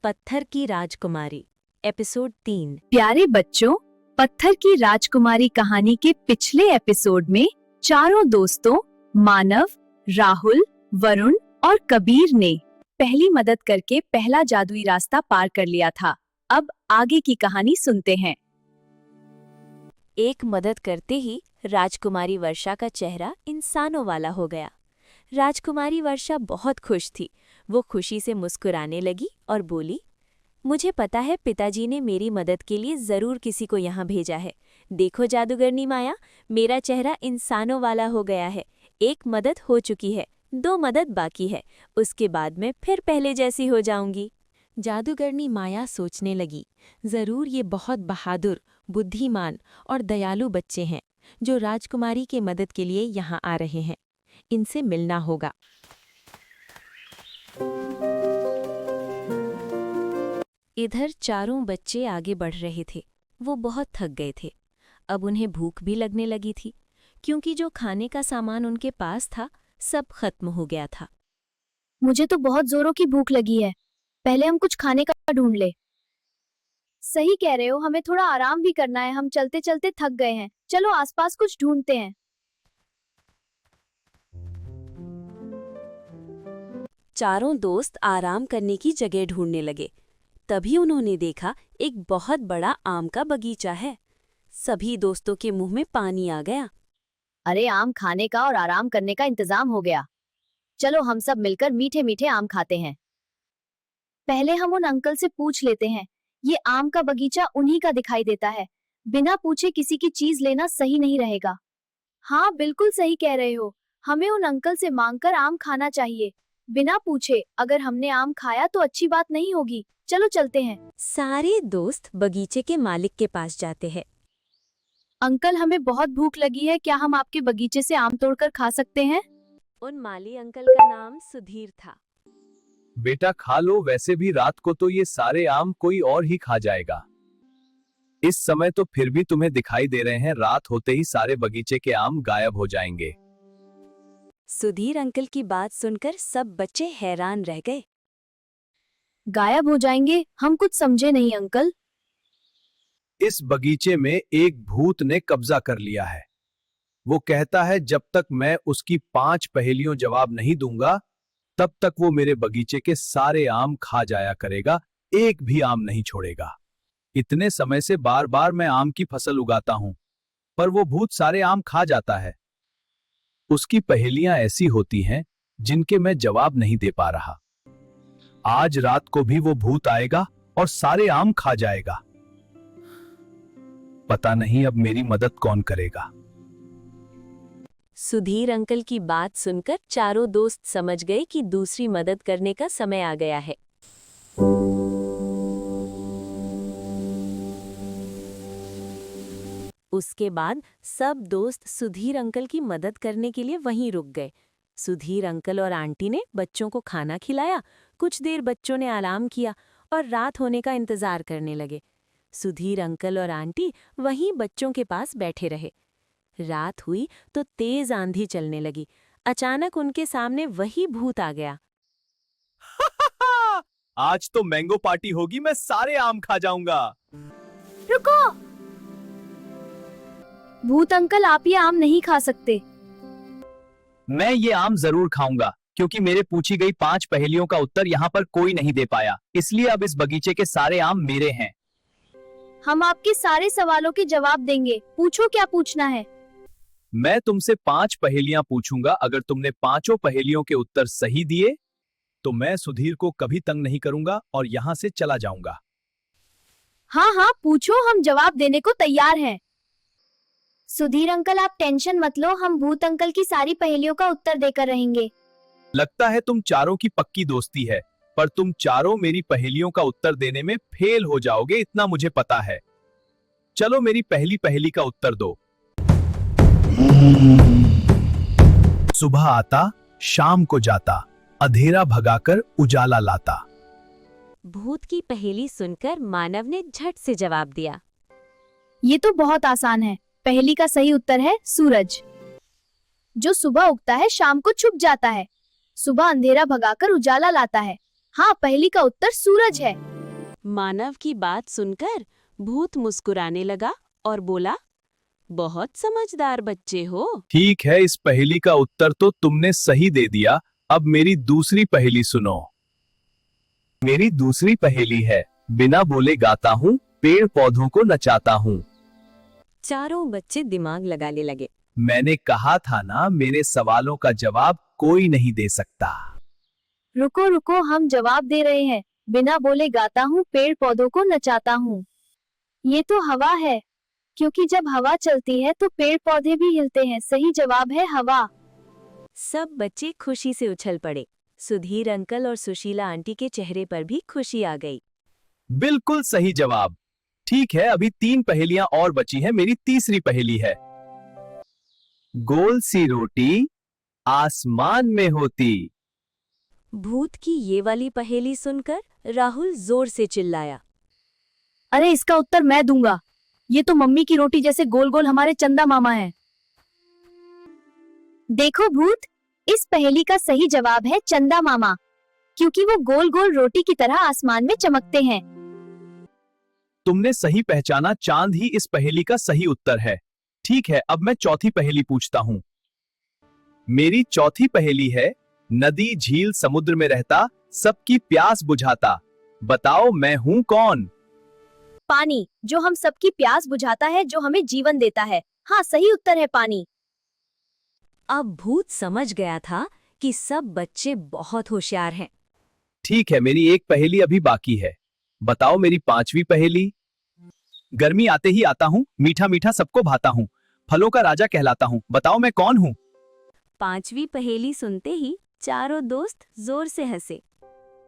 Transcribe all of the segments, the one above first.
पत्थर की राजकुमारी एपिसोड 3। प्यारे बच्चों, पत्थर की राजकुमारी कहानी के पिछले एपिसोड में चारों दोस्तों मानव, राहुल, वरुण और कबीर ने पहली मदद करके पहला जादुई रास्ता पार कर लिया था। अब आगे की कहानी सुनते हैं। एक मदद करते ही राजकुमारी वर्षा का चेहरा इंसानों वाला हो गया। राजकुमारी वर्षा बहुत खुश थी। वो खुशी से मुस्कुराने लगी और बोली, मुझे पता है पिताजी ने मेरी मदद के लिए जरूर किसी को यहाँ भेजा है। देखो जादूगरनी माया, मेरा चेहरा इंसानों वाला हो गया है। एक मदद हो चुकी है, 2 मदद बाकी है। उसके बाद मैं फिर पहले जैसी हो जाऊंगी। जादूगरनी माया सोचने लगी, जरूर ये बहुत बहादुर, बुद्धिमान और दयालु बच्चे हैं जो राजकुमारी के मदद के लिए यहाँ आ रहे हैं। इनसे मिलना होगा। इधर चारों बच्चे आगे बढ़ रहे थे। वो बहुत थक गए थे। अब उन्हें भूख भी लगने लगी थी, क्योंकि जो खाने का सामान उनके पास था सब खत्म हो गया था। मुझे तो बहुत जोरों की भूख लगी है। पहले हम कुछ खाने का ढूंढ ले। सही कह रहे हो, हमें थोड़ा आराम भी करना है। हम चलते चलते थक गए हैं। चलो आसपास कुछ ढूंढते हैं। चारों दोस्त आराम करने की जगह ढूंढने लगे। तभी उन्होंने देखा एक बहुत बड़ा आम का बगीचा है। सभी दोस्तों के मुंह में पानी आ गया। अरे, आम खाने का और आराम करने का इंतजाम हो गया। चलो हम सब मिलकर मीठे मीठे आम खाते हैं। पहले हम उन अंकल से पूछ लेते हैं। ये आम का बगीचा उन्हीं का दिखाई देता है। बिना पूछे किसी की चीज लेना सही नहीं रहेगा। हाँ, बिल्कुल सही कह रहे हो। हमें उन अंकल से मांगकर आम खाना चाहिए, बिना पूछे। अगर हमने आम खाया तो अच्छी बात नहीं होगी। चलो चलते हैं। सारे दोस्त बगीचे के मालिक के पास जाते हैं। अंकल, हमें बहुत भूख लगी है। क्या हम आपके बगीचे से आम तोड़कर खा सकते हैं? उन माली अंकल का नाम सुधीर था। बेटा खा लो, वैसे भी रात को तो ये सारे आम कोई और ही खा जाएगा। इस समय तो फिर भी तुम्हें दिखाई दे रहे हैं, रात होते ही सारे बगीचे के आम गायब हो जाएंगे। सुधीर अंकल की बात सुनकर सब बच्चे हैरान रह गए। गायब हो जाएंगे? हम कुछ समझे नहीं अंकल। इस बगीचे में एक भूत ने कब्जा कर लिया है। वो कहता है जब तक मैं उसकी 5 पहेलियों जवाब नहीं दूंगा तब तक वो मेरे बगीचे के सारे आम खा जाया करेगा, एक भी आम नहीं छोड़ेगा। इतने समय से बार बार मैं आम की फसल उगाता हूं, पर वो भूत सारे आम खा जाता है। उसकी पहेलियां ऐसी होती हैं जिनके मैं जवाब नहीं दे पा रहा। आज रात को भी वो भूत आएगा और सारे आम खा जाएगा। पता नहीं अब मेरी मदद कौन करेगा। सुधीर अंकल की बात सुनकर चारों दोस्त समझ गए कि दूसरी मदद करने का समय आ गया है। उसके बाद सब दोस्त सुधीर अंकल की मदद करने के लिए वहीं रुक गए। सुधीर अंकल और आंटी ने बच्चों को खाना खिलाया। कुछ देर बच्चों ने आराम किया और रात होने का इंतजार करने लगे। सुधीर अंकल और आंटी वहीं बच्चों के पास बैठे रहे। रात हुई तो तेज आंधी चलने लगी। अचानक उनके सामने वही भूत आ गया। आज तो मैंगो पार्टी होगी, मैं सारे आम खा जाऊंगा। रुको! भूत अंकल, आप ये आम नहीं खा सकते। मैं ये आम जरूर खाऊंगा, क्योंकि मेरे पूछी गई 5 पहेलियों का उत्तर यहाँ पर कोई नहीं दे पाया। इसलिए अब इस बगीचे के सारे आम मेरे हैं। हम आपके सारे सवालों के जवाब देंगे। पूछो, क्या पूछना है? मैं तुमसे 5 पहेलियां पूछूंगा। अगर तुमने 5 पहेलियों के उत्तर सही दिए तो मैं सुधीर को कभी तंग नहीं करूंगा और यहाँ से चला जाऊंगा। हाँ हाँ, पूछो, हम जवाब देने को तैयार हैं। सुधीर अंकल, आप टेंशन मत लो। हम भूत अंकल की सारी पहेलियों का उत्तर देकर रहेंगे। लगता है तुम चारों की पक्की दोस्ती है, पर तुम चारों मेरी पहेलियों का उत्तर देने में फेल हो जाओगे, इतना मुझे पता है। चलो मेरी पहली पहेली का उत्तर दो। सुबह आता, शाम को जाता, अंधेरा भगाकर उजाला लाता। भूत की पहेली सुनकर मानव ने झट से जवाब दिया। ये तो बहुत आसान है। पहेली का सही उत्तर है सूरज, जो सुबह उगता है शाम को छुप जाता है। सुबह अंधेरा भगाकर उजाला लाता है। हाँ, पहेली का उत्तर सूरज है। मानव की बात सुनकर भूत मुस्कुराने लगा और बोला, बहुत समझदार बच्चे हो। ठीक है, इस पहेली का उत्तर तो तुमने सही दे दिया। अब मेरी दूसरी पहेली सुनो। मेरी दूसरी पहेली है, बिना बोले गाता हूँ, पेड़ पौधों को नचाता हूँ। चारों बच्चे दिमाग लगाने लगे। मैंने कहा था ना, मेरे सवालों का जवाब कोई नहीं दे सकता। रुको रुको, हम जवाब दे रहे हैं। बिना बोले गाता हूँ, पेड़ पौधों को नचाता हूँ। ये तो हवा है, क्योंकि जब हवा चलती है तो पेड़ पौधे भी हिलते हैं। सही जवाब है हवा। सब बच्चे खुशी से उछल पड़े। सुधीर अंकल और सुशीला आंटी के चेहरे पर भी खुशी आ गई। बिल्कुल सही जवाब। ठीक है, अभी 3 पहेलियां और बची हैं। मेरी तीसरी पहेली है, गोल सी रोटी आसमान में होती। भूत की ये वाली पहेली सुनकर राहुल जोर से चिल्लाया। अरे इसका उत्तर मैं दूंगा। ये तो मम्मी की रोटी जैसे गोल गोल हमारे चंदा मामा है। देखो भूत, इस पहेली का सही जवाब है चंदा मामा, क्योंकि वो गोल गोल रोटी की तरह आसमान में चमकते हैं। तुमने सही पहचाना, चांद ही इस पहेली का सही उत्तर है। ठीक है, अब मैं चौथी पहेली पूछता हूं। मेरी चौथी पहेली है, नदी झील समुद्र में रहता, सबकी प्यास बुझाता। बताओ मैं हूं कौन? पानी, जो हम सबकी प्यास बुझाता है, जो हमें जीवन देता है। हाँ, सही उत्तर है पानी। अब भूत समझ गया था कि सब बच्चे बहुत होशियार हैं। ठीक है, मेरी एक पहेली अभी बाकी है। बताओ मेरी 5वीं पहेली। गर्मी आते ही आता हूँ, मीठा मीठा सबको भाता हूँ, फलों का राजा कहलाता हूँ। बताओ मैं कौन हूँ? 5वीं पहेली सुनते ही चारों दोस्त जोर से हंसे।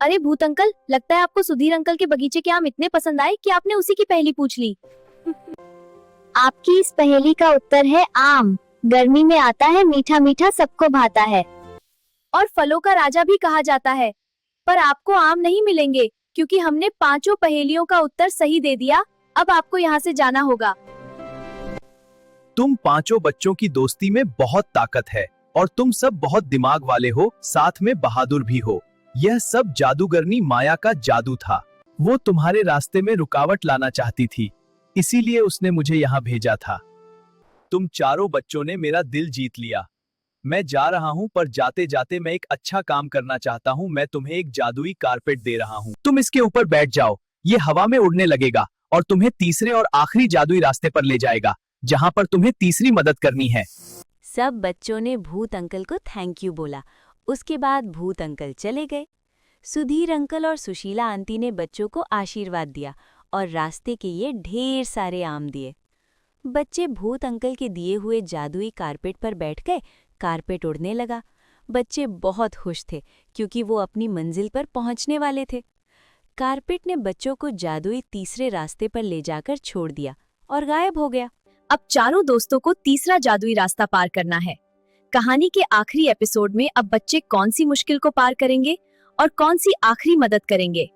अरे भूत अंकल, लगता है आपको सुधीर अंकल के बगीचे के आम इतने पसंद आए कि आपने उसी की पहेली पूछ ली। आपकी इस पहेली का उत्तर है आम। गर्मी में आता है, मीठा मीठा सबको भाता है, और फलों का राजा भी कहा जाता है। पर आपको आम नहीं मिलेंगे, क्योंकि हमने 5 पहेलियों का उत्तर सही दे दिया। अब आपको यहाँ से जाना होगा। तुम 5 बच्चों की दोस्ती में बहुत ताकत है, और तुम सब बहुत दिमाग वाले हो, साथ में बहादुर भी हो। यह सब जादूगरनी माया का जादू था। वो तुम्हारे रास्ते में रुकावट लाना चाहती थी, इसीलिए उसने मुझे यहाँ भेजा था। तुम चारों बच्चों ने मेरा दिल जीत लिया। मैं जा रहा हूँ, पर जाते जाते मैं एक अच्छा काम करना चाहता हूँ। मैं तुम्हें एक जादुई कारपेट दे रहा हूँ। तुम इसके ऊपर बैठ जाओ, ये हवा में उड़ने लगेगा और तुम्हें तीसरे और आखिरी जादुई रास्ते पर ले जाएगा, जहाँ पर तुम्हें तीसरी मदद करनी है। सब बच्चों ने भूत अंकल को थैंक यू बोला। उसके बाद भूत अंकल चले गए। सुधीर अंकल और सुशीला आंटी ने बच्चों को आशीर्वाद दिया और रास्ते के लिए ढेर सारे आम दिए। बच्चे भूत अंकल के दिए हुए जादुई कारपेट पर बैठ गए। कारपेट उड़ने लगा। बच्चे बहुत खुश थे, क्योंकि वो अपनी मंजिल पर पहुंचने वाले थे। कारपेट ने बच्चों को जादुई तीसरे रास्ते पर ले जाकर छोड़ दिया और गायब हो गया। अब चारों दोस्तों को तीसरा जादुई रास्ता पार करना है। कहानी के आखिरी एपिसोड में अब बच्चे कौन सी मुश्किल को पार करेंगे और कौन सी आखिरी मदद करेंगे,